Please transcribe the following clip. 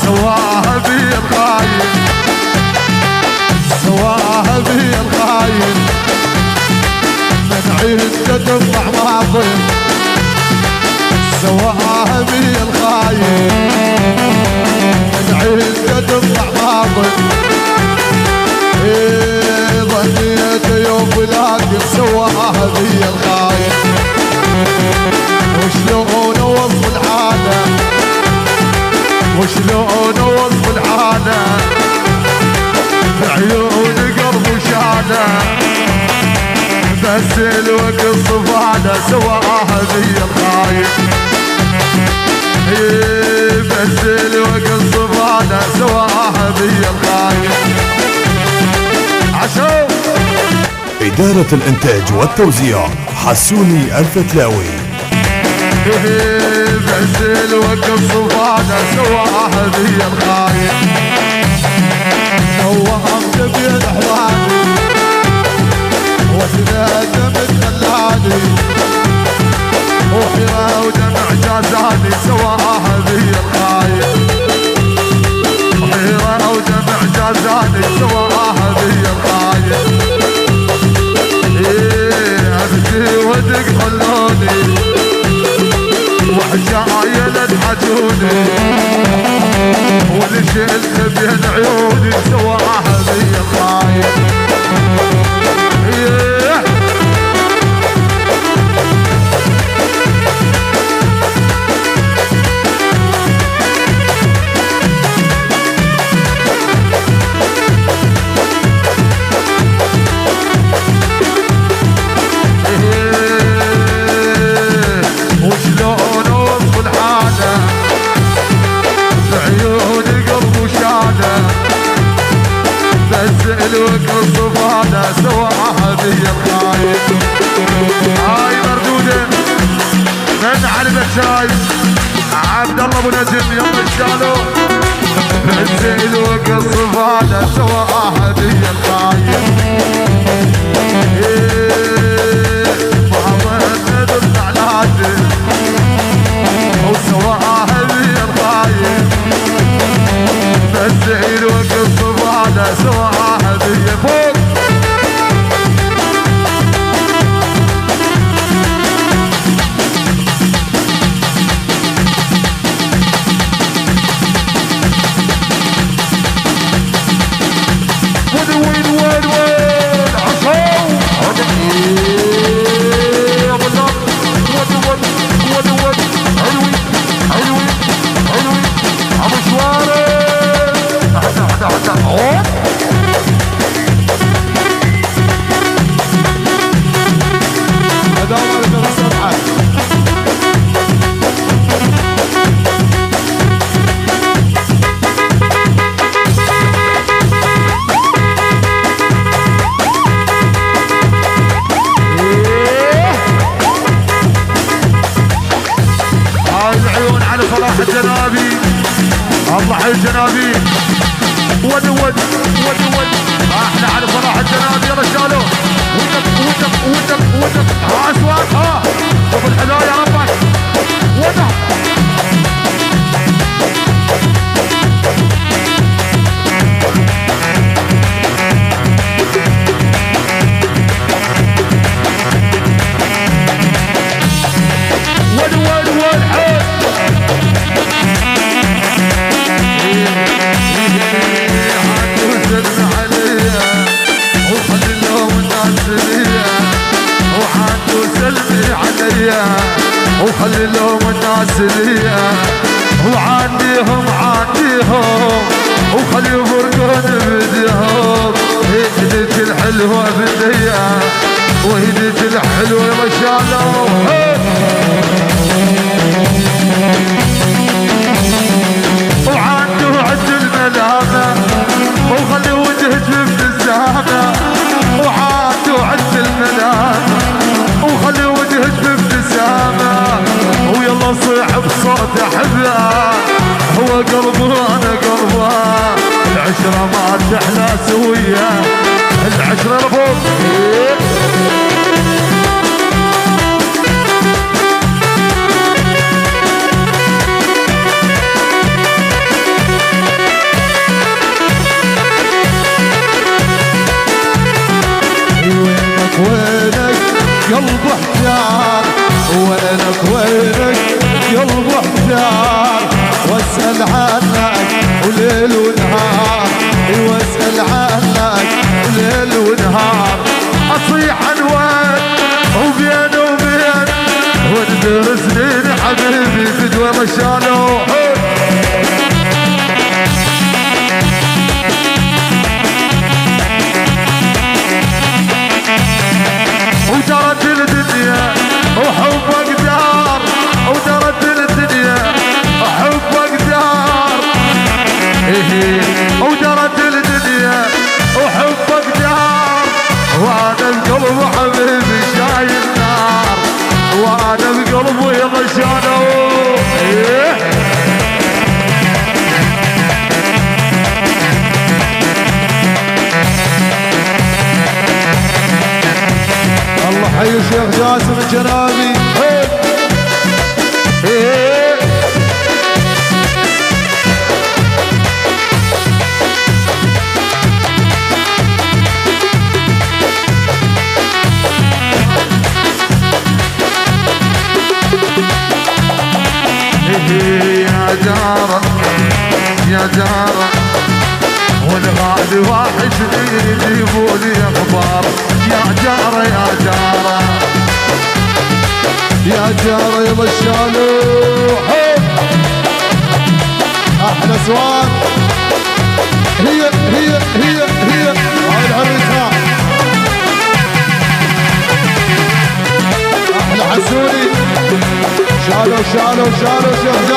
سواها بي الخاين سواها بي الخاين من عيد تطلع ماضي سواها بي الخاين من عيد تطلع ماضي ظنيت يوم ولكن سواها بي الخاين وشلون وصف الحالة وشلون وصف الحالة عيون قلب وشالة بس الوقت صفالة سواها بي الخاين بس الوقت صفالة سواها بي الخاين عشو إدارة الإنتاج والتوزيع حسوني الفتلاوي بس الوقت صفالة سواها بي الخاين سواها بين احوالي وسنادم الخلاني وحيرة ودمع جازاني سواها بي الخاين وحيرة ودمع جازاني سواها بي الخاين اختي ودق خلوني وحشايا لنحجوني واللي شلت بين عيوني سواها بي الخاين الوقت الصفانة سواها بي الخاين هاي مردودة من علبة شاي عبد الله ابو نجم يلا الشالو بس الوقت الصفانة سواها بي الخاين محمد الزعلاتي وسواها بي الخاين بس الوقت الصفانة سواها بي فوق الجنابي الله حي الجنابي ود ود ود ود احنا على فرح الجنابي يلا شالو ودك ودك ودك ودك ها اسواق ها شوف الحذاء يا ربك ودك وخلي لهم الناس ليا وعنديهم وخلي يفرقون بديهم هديت الحلوة بديا وهديت الحلوة ما شاء الله وعنده عد الملامة وخلي وجهك بابتسامة وعنده عد الملامة وخلي وجهك بابتسامة ويلا صيح بصوت احبها هو قلبه انا قلبه العشرة ما تحلى سوية العشرة لفوق قلب احتار وينك وينك قلب احتار واسأل عنك وليل ونهار واسأل عنك وليل ونهار اصيح عن وين وبين وبين وندر سنين حبيبي فدوى مشانو وجرت الدنيا وحبك دار وجرت الدنيا وحبك دار وجرت الدنيا وحبك دار وانا القلب حبيبي شايل نار وانا بقلبي غشانه الله حي الشيخ جاسم الجنابي يا جارة يا جارة والغالي واحد يجيبولي اخبار يا جارة يا جارة يا جارة يا بشالو احلى سواد هي هاي العريسة احلى حسوني شالو شيخ